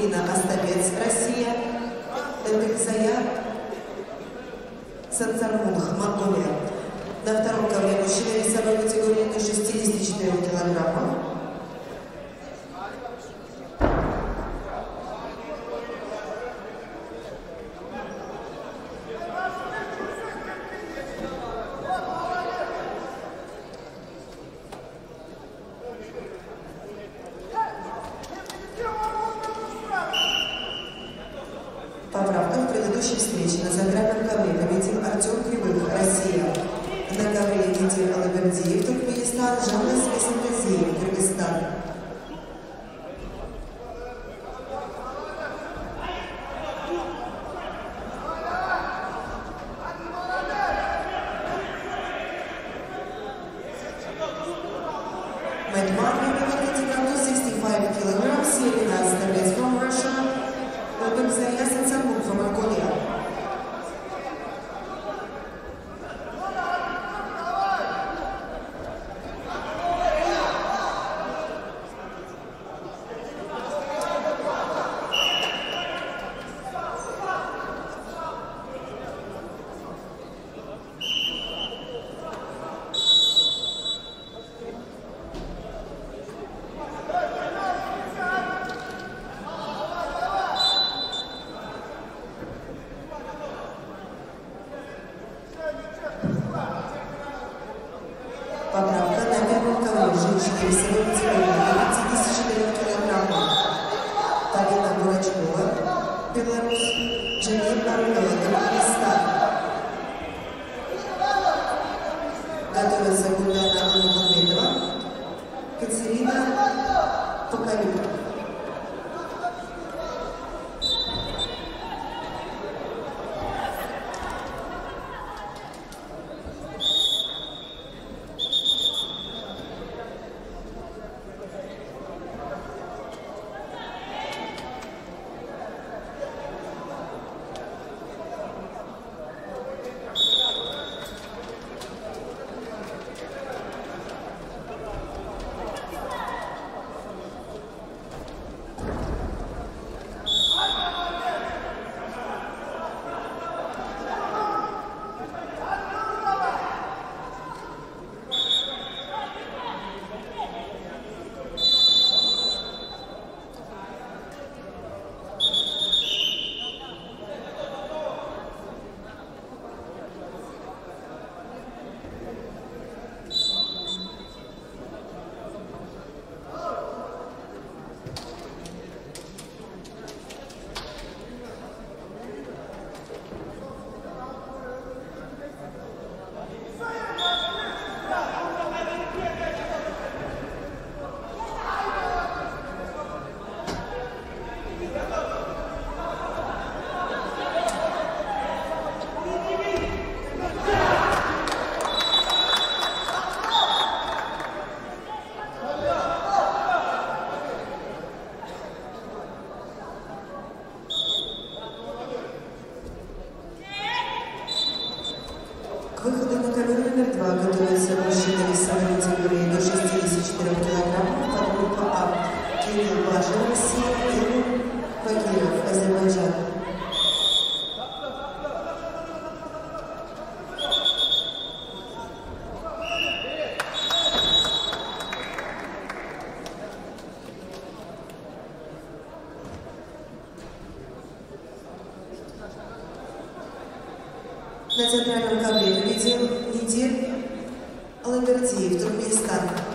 Катерина Остапец, Россия, Элбекзая Сансармунх, Монголия. На втором ковре мужчина весовой категории до 64 килограммов. Поправка в предыдущей встрече на центральном ковре победил Артем Кривых, Россия. На ковре Никита Алабердиев, Туркменистан, Жанна Свесентазиев, Кыргызстан. Медман, категория 65 кг, Селина Остапец from Russia, Элбекзая Сансармунх from Mongolia. Поправка на первом ковре женщины весовой категории до 54 килограммов. Полина Бурачкова, Беларусь, Джанет Барунова, Туркменистан. Готовится Гульнара Анухамедова, Катерина Покалюк. К выходу на ковер номер 2 готовится мужчина весовой категории до 64 килограммов, подгруппа А. Кирилл Бажин, Россия, Кирилл Багиров, Азербайджан. На центральном ковре победил Никита Алабердиев, Туркменистан.